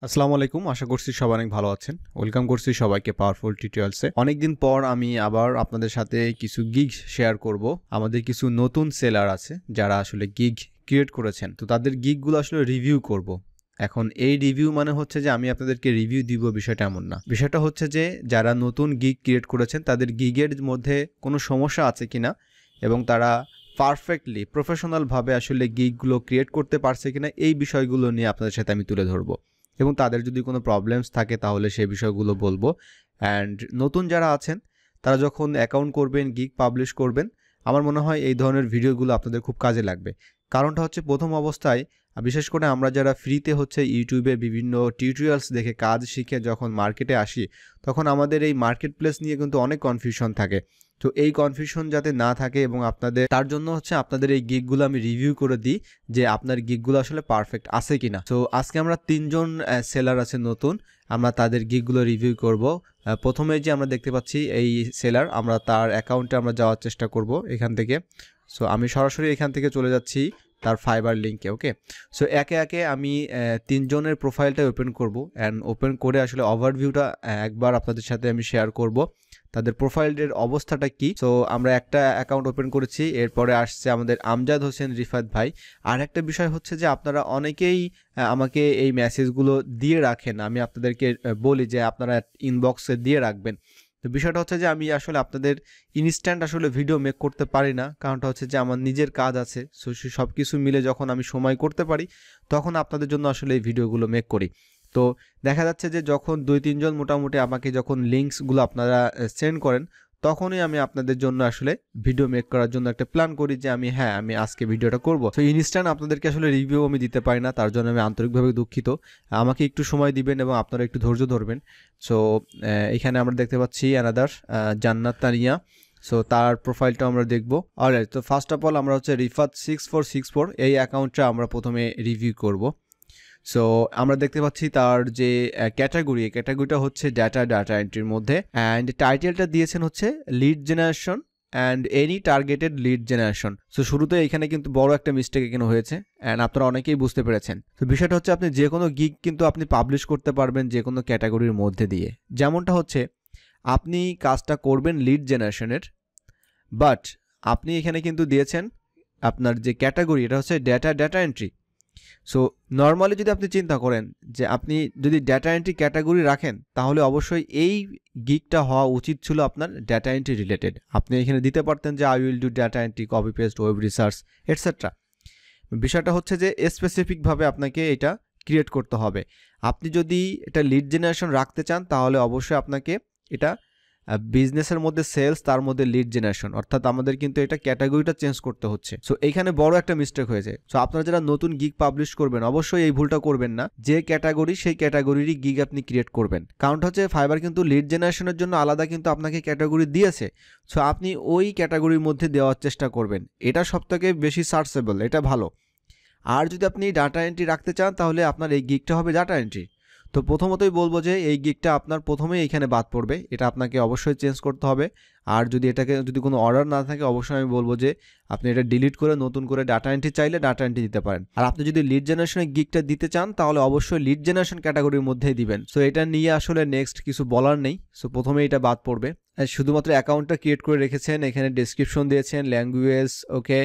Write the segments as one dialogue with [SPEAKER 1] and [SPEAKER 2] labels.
[SPEAKER 1] আসসালামু আলাইকুম, আশা করছি সবাই অনেক ভালো আছেন। ওয়েলকাম করছি সবাইকে পাওয়ারফুল টিউটোরিয়ালসে। অনেকদিন পর আমি আবার আপনাদের সাথে কিছু গিগ শেয়ার করব। আমাদের কিছু নতুন সেলার আছে যারা আসলে গিগ ক্রিয়েট করেছেন, তো তাদের গিগগুলো আসলে রিভিউ করব। এখন এই রিভিউ মানে হচ্ছে যে আমি আপনাদেরকে রিভিউ দিব, বিষয়টা এমন না। বিষয়টা হচ্ছে যে যারা নতুন গিগ ক্রিয়েট করেছেন তাদের গিগের মধ্যে কোনো সমস্যা আছে কিনা এবং তারা পারফেক্টলি প্রফেশনালভাবে আসলে গিগগুলো ক্রিয়েট করতে পারছে কিনা, এই বিষয়গুলো নিয়ে আপনাদের সাথে আমি তুলে ধরবো। এবং তাদের যদি কোনো প্রবলেমস থাকে তাহলে সেই বিষয়গুলো বলবো। অ্যান্ড নতুন যারা আছেন তারা যখন অ্যাকাউন্ট করবেন, গিগ পাবলিশ করবেন, আমার মনে হয় এই ধরনের ভিডিওগুলো আপনাদের খুব কাজে লাগবে। কারণটা হচ্ছে প্রথম অবস্থায় বিশেষ করে আমরা যারা ফ্রিতে হচ্ছে ইউটিউবে বিভিন্ন টিউটোরিয়ালস দেখে কাজ শিখে যখন মার্কেটে আসি, তখন আমাদের এই মার্কেট প্লেস নিয়ে কিন্তু অনেক কনফিউশন থাকে। তো এই কনফিউশন যাতে না থাকে এবং আপনাদের তার জন্য হচ্ছে আপনাদের এই গিগগুলো আমি রিভিউ করে দিই যে আপনার গিগগুলো আসলে পারফেক্ট আছে কিনা। তো আজকে আমরা তিনজন সেলার আছে নতুন, আমরা তাদের গিগগুলো রিভিউ করব। প্রথমে যে আমরা দেখতে পাচ্ছি এই সেলার, আমরা তার অ্যাকাউন্টে আমরা যাওয়ার চেষ্টা করব এখান থেকে। সো আমি সরাসরি এখান থেকে চলে যাচ্ছি তার ফাইবার লিঙ্কে। ওকে, সো একে একে আমি তিনজনের প্রোফাইলটা ওপেন করব অ্যান্ড ওপেন করে আসলে ওভারভিউটা একবার আপনাদের সাথে আমি শেয়ার করব তাদের প্রোফাইলের অবস্থাটা কি। সো আমরা একটা অ্যাকাউন্ট ওপেন করেছি, এরপরে আসছে আমাদের আমজাদ হোসেন রিফাত ভাই। আর একটা বিষয় হচ্ছে যে আপনারা অনেকেই আমাকে এই মেসেজগুলো দিয়ে রাখেন, আমি আপনাদেরকে বলি যে আপনারা ইনবক্সে দিয়ে রাখবেন। তো বিষয়টা হচ্ছে যে আমি আসলে আপনাদের ইনস্ট্যান্ট আসলে ভিডিও মেক করতে পারি না, কারণটা হচ্ছে যে আমার নিজের কাজ আছে। সো সব কিছু মিলে যখন আমি সময় করতে পারি তখন আপনাদের জন্য আসলে এই ভিডিওগুলো মেক করি। তো দেখা যাচ্ছে যে যখন 2-3 জন মোটামুটি আমাকে যখন লিঙ্কসগুলো আপনারা সেন্ড করেন, তখনই আমি আপনাদের জন্য আসলে ভিডিও মেক করার জন্য একটা প্ল্যান করি যে আমি আজকে ভিডিওটা করব। তো ইনস্ট্যান্ট আপনাদেরকে আসলে রিভিউ আমি দিতে পারি না, তার জন্য আমি আন্তরিকভাবে দুঃখিত। আমাকে একটু সময় দিবেন এবং আপনারা একটু ধৈর্য ধরবেন। সো এখানে আমরা দেখতে পাচ্ছি অ্যানাদার জান্নাত তানিয়া। সো তার প্রোফাইলটা আমরা দেখব। অলরাইট, তো ফার্স্ট অফ অল আমরা হচ্ছে রিফাত 6464 এই অ্যাকাউন্টটা আমরা প্রথমে রিভিউ করব। সো আমরা দেখতে পাচ্ছি তার যে ক্যাটাগরিটা হচ্ছে ডাটা এন্ট্রির মধ্যে, অ্যান্ড টাইটেলটা দিয়েছেন হচ্ছে lead generation and any targeted lead generation. So শুরুতে এখানে কিন্তু বড় একটা মিস্টেক এখানে হয়েছে অ্যান্ড আপনারা অনেকেই বুঝতে পেরেছেন। তো বিষয়টা হচ্ছে আপনি যে কোনো গিগ কিন্তু আপনি পাবলিশ করতে পারবেন যে কোনো ক্যাটাগরির মধ্যে দিয়ে। যেমনটা হচ্ছে আপনি কাজটা করবেন লিড জেনারেশনের, বাট আপনি এখানে কিন্তু দিয়েছেন আপনার যে ক্যাটাগরি এটা হচ্ছে ডাটা এন্ট্রি। সো নর্মালি যদি আপনি চিন্তা করেন যে আপনি যদি ডাটা এন্ট্রি ক্যাটাগরি রাখেন, তাহলে অবশ্যই এই গিগটা হওয়া উচিত ছিল আপনার ডাটা এন্ট্রি রিলেটেড। আপনি এখানে দিতে পারতেন যে I will do data entry, copy paste, web research etcetera. বিষয়টা হচ্ছে যে স্পেসিফিকভাবে আপনাকে এটা ক্রিয়েট করতে হবে। আপনি যদি এটা লিড জেনারেশন রাখতে চান তাহলে অবশ্যই আপনাকে এটা বিজনেসের মধ্যে সেলস, তার মধ্যে লিড জেনারেশন, অর্থাৎ আমাদের কিন্তু এটা ক্যাটাগরিটা চেঞ্জ করতে হচ্ছে। সো এইখানে বড় একটা মিস্টেক হয়েছে। সো আপনারা যারা নতুন গিগ পাবলিশ করবেন অবশ্যই এই ভুলটা করবেন না, যে ক্যাটাগরি সেই ক্যাটাগরিরই গিগ আপনি ক্রিয়েট করবেন। কারণটা হচ্ছে ফাইবার কিন্তু লিড জেনারেশনের জন্য আলাদা কিন্তু আপনাকে ক্যাটাগরি দিয়েছে। সো আপনি ওই ক্যাটাগরির মধ্যে দেওয়ার চেষ্টা করবেন, এটা সবথেকে বেশি সার্চেবল, এটা ভালো। আর যদি আপনি ডাটা এন্ট্রি রাখতে চান তাহলে আপনার এই গিগটা হবে ডাটা এন্ট্রি। তো প্রথমতই বলবো যে এই গিগটা আপনার প্রথমেই এখানে বাদ পড়বে, এটা আপনাকে অবশ্যই চেঞ্জ করতে হবে। আর যদি কোনো অর্ডার না থাকে অবশ্যই আমি বলবো যে আপনি এটা ডিলিট করে নতুন করে ডাটা এন্ট্রি চাইলে ডাটা এন্ট্রি দিতে পারেন। আর আপনি যদি লিড জেনারেশনের গিগটা দিতে চান তাহলে অবশ্যই লিড জেনারেশন ক্যাটাগরির মধ্যেই দিবেন। সো এটা নিয়ে আসলে নেক্সট কিছু বলার নেই। সো প্রথমে এটা বাদ পড়বে। শুধুমাত্র অ্যাকাউন্টটা ক্রিয়েট করে রেখেছেন, এখানে ডেসক্রিপশন দিয়েছেন, ল্যাঙ্গুয়েজ, ওকে,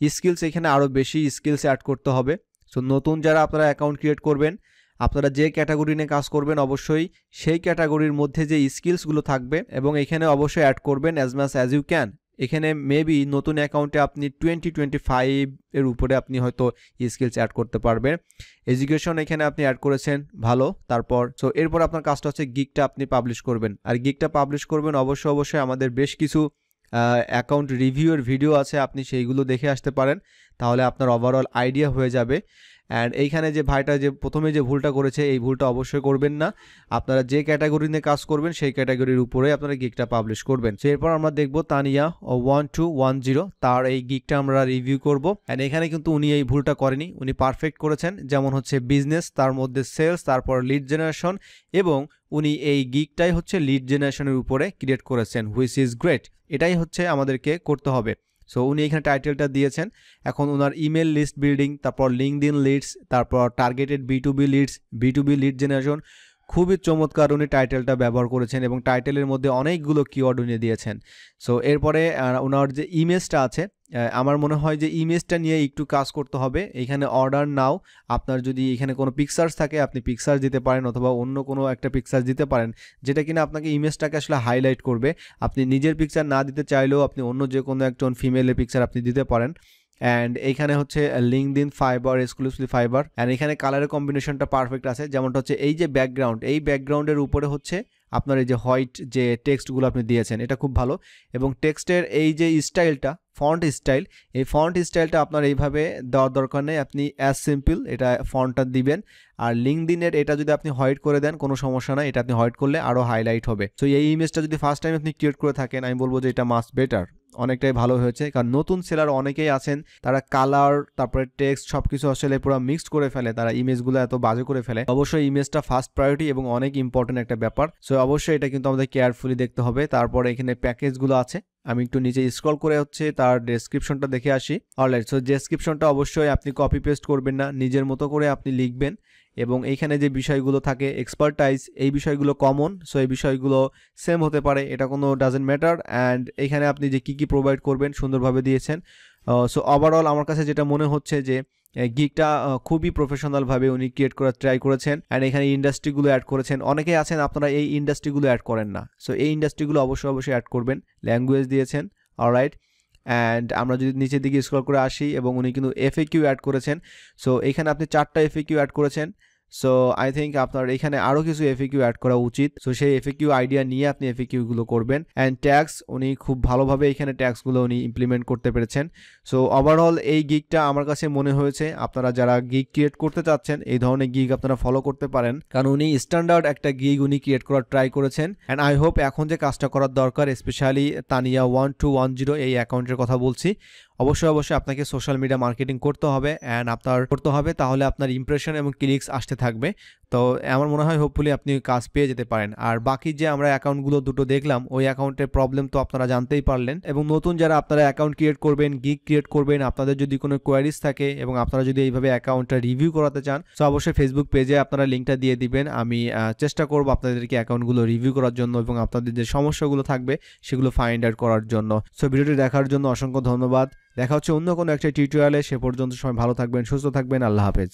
[SPEAKER 1] স্কিলস, এখানে আরও বেশি স্কিলস অ্যাড করতে হবে। সো নতুন যারা আপনারা অ্যাকাউন্ট ক্রিয়েট করবেন, আপনারা যে ক্যাটাগরি নিয়ে কাজ করবেন অবশ্যই সেই ক্যাটাগরির মধ্যে যে স্কিলসগুলো থাকবে এবং এখানে অবশ্যই অ্যাড করবেন as much as you can. এখানে মেবি নতুন অ্যাকাউন্টে আপনি 20-25 এর উপরে আপনি হয়তো স্কিলস অ্যাড করতে পারবেন। এডুকেশন এখানে আপনি অ্যাড করেছেন, ভালো। তারপর সো এরপর আপনার কাজটা হচ্ছে গিগটা আপনি পাবলিশ করবেন। আর গিগটা পাবলিশ করবেন অবশ্যই আমাদের বেশ কিছু অ্যাকাউন্ট রিভিউয়ের ভিডিও আছে, আপনি সেইগুলো দেখে আসতে পারেন, তাহলে আপনার ওভারঅল আইডিয়া হয়ে যাবে। অ্যান্ড এইখানে যে ভাইটা যে প্রথমে যে ভুলটা করেছে এই ভুলটা অবশ্যই করবেন না। আপনারা যে ক্যাটাগরি নিয়ে কাজ করবেন সেই ক্যাটাগরির উপরে আপনারা গিগটা পাবলিশ করবেন। সো এরপর আমরা দেখব তানিয়া 1210, তার এই গিগটা আমরা রিভিউ করব। অ্যান্ড এখানে কিন্তু উনি এই ভুলটা করেনি, উনি পারফেক্ট করেছেন। যেমন হচ্ছে বিজনেস, তার মধ্যে সেলস, তারপর লিড জেনারেশন, এবং উনি এই গিগটাই হচ্ছে লিড জেনারেশনের উপরে ক্রিয়েট করেছেন, হুইচ ইজ গ্রেট। এটাই হচ্ছে আমাদেরকে করতে হবে। সো উনি এখানে টাইটেলটা দিয়েছেন। এখন ওনার ইমেল লিস্ট বিল্ডিং, তারপর লিঙ্কডইন লিডস, তারপর targeted B2B leads, B2B lead generation, খুবই চমৎকার উনি টাইটেলটা ব্যবহার করেছেন এবং টাইটেলের মধ্যে অনেকগুলো কিওয়ার্ড উনি দিয়েছেন। সো এরপরে ওনার যে ইমেজটা আছে, আমার মনে হয় যে ইমেজটা নিয়ে একটু কাজ করতে হবে। এখানে অর্ডার নাও, আপনার যদি এখানে কোনো পিকচার্স থাকে আপনি পিকচার দিতে পারেন অথবা অন্য কোনো একটা পিকচার দিতে পারেন যেটা কিনা আপনাকে ইমেজটাকে আসলে হাইলাইট করবে। আপনি নিজের পিকচার না দিতে চাইলেও আপনি অন্য যে কোনো একজন ফিমেলের পিকচার আপনি দিতে পারেন। অ্যান্ড এইখানে হচ্ছে LinkedIn, fibre, exclusively fibre, and এখানে কালারের কম্বিনেশনটা পারফেক্ট আছে। যেমনটা হচ্ছে এই যে ব্যাকগ্রাউন্ড, এই ব্যাকগ্রাউন্ডের উপরে হচ্ছে আপনার এই যে হোয়াইট যে টেক্সটগুলো আপনি দিয়েছেন এটা খুব ভালো। এবং টেক্সটের এই যে স্টাইলটা, ফন্ট স্টাইল, এই ফন্ট স্টাইলটা আপনার এইভাবে দেওয়ার দরকার নেই, আপনি অ্যাজ সিম্পল এটা ফন্টটা দিবেন। আর লিঙ্কডইনের এটা যদি আপনি হোয়াইট করে দেন কোনো সমস্যা নাই, এটা আপনি হোয়াইট করলে আরও হাইলাইট হবে। সো এই ইমেজটা যদি ফার্স্ট টাইম আপনি ক্রিয়েট করে থাকেন আমি বলবো যে এটা মাস্ট বেটার, অনেকটাই ভালো হয়েছে। কারণ নতুন সেলার অনেকেই আছেন তারা কালার তারপরে টেক্সট সব কিছু আসলে পুরো মিক্সড করে ফেলে, তারা ইমেজগুলো এত বাজে করে ফেলে। অবশ্যই ইমেজটা ফার্স্ট প্রায়োরিটি এবং অনেক ইম্পর্টেন্ট একটা ব্যাপার। সো অবশ্যই এটা কিন্তু আমাদের কেয়ারফুলি দেখতে হবে। তারপরে এখানে প্যাকেজগুলো আছে, আমি একটু নিচে স্ক্রল করে হচ্ছে তার ডেসক্রিপশনটা দেখে আসি। অলরাইট, সো ডেসক্রিপশনটা অবশ্যই আপনি কপি পেস্ট করবেন না, নিজের মতো করে আপনি লিখবেন। এবং এইখানে যে বিষয়গুলো থাকে এক্সপার্টাইজ, এই বিষয়গুলো কমন, সো এই বিষয়গুলো সেম হতে পারে, এটা কোনো ডাজেন্ট ম্যাটার। অ্যান্ড এখানে আপনি যে কী প্রোভাইড করবেন সুন্দরভাবে দিয়েছেন। সো ওভারঅল আমার কাছে যেটা মনে হচ্ছে যে গিগটা খুবই প্রফেশনালভাবে উনি ক্রিয়েট করার ট্রাই করেছেন। অ্যান্ড এখানে ইন্ডাস্ট্রিগুলো অ্যাড করেছেন। অনেকেই আছেন আপনারা এই ইন্ডাস্ট্রিগুলো অ্যাড করেন না, সো এই ইন্ডাস্ট্রিগুলো অবশ্যই অ্যাড করবেন। ল্যাঙ্গুয়েজ দিয়েছেন, অলরাইট। অ্যান্ড আমরা যদি নিচের দিকে স্ক্রল করে আসি, এবং উনি কিন্তু FAQ অ্যাড করেছেন। সো এখানে আপনি 4টা FAQ অ্যাড করেছেন। সো আই থিঙ্ক আপনার এখানে আরও কিছু FAQ অ্যাড করা উচিত। সো সেই FAQ আইডিয়া নিয়ে আপনি FAQগুলো করবেন। অ্যান্ড ট্যাক্স উনি খুব ভালোভাবে এখানে ট্যাক্সগুলো উনি ইমপ্লিমেন্ট করতে পেরেছেন। সো ওভারঅল এই গিগটা আমার কাছে মনে হয়েছে আপনারা যারা গিগ ক্রিয়েট করতে চাচ্ছেন এই ধরনের গিগ আপনারা ফলো করতে পারেন, কারণ উনি স্ট্যান্ডার্ড একটা গিগ উনি ক্রিয়েট করার ট্রাই করেছেন। অ্যান্ড আই হোপ এখন যে কাজটা করার দরকার, স্পেশালি তানিয়া 1210 এই অ্যাকাউন্টের কথা বলছি, অবশ্যই আপনাকে সোশ্যাল মিডিয়া মার্কেটিং করতে হবে অ্যান্ড আপনার করতে হবে, তাহলে আপনার ইমপ্রেশন এবং ক্লিকস আসতে থাকবে। তো আমার মনে হয় হোপফুলি আপনি কাজ পেয়ে যেতে পারেন। আর বাকি যে আমরা অ্যাকাউন্টগুলো দুটো দেখলাম ওই অ্যাকাউন্টের প্রবলেম তো আপনারা জানতেই পারলেন। এবং নতুন যারা আপনারা অ্যাকাউন্ট ক্রিয়েট করবেন, গিগ ক্রিয়েট করবেন, আপনাদের যদি কোনো কোয়ারিজ থাকে এবং আপনারা যদি এইভাবে অ্যাকাউন্টটা রিভিউ করাতে চান, তো অবশ্যই ফেসবুক পেজে আপনারা লিঙ্কটা দিয়ে দিবেন। আমি চেষ্টা করব আপনাদেরকে অ্যাকাউন্টগুলো রিভিউ করার জন্য এবং আপনাদের যে সমস্যাগুলো থাকবে সেগুলো ফাইন্ড আউট করার জন্য। সো ভিডিওটি দেখার জন্য অসংখ্য ধন্যবাদ। দেখা হচ্ছে অন্য কোনো একটা টিউটোরিয়ালে। সে পর্যন্ত সবাই ভালো থাকবেন, সুস্থ থাকবেন। আল্লাহ হাফেজ।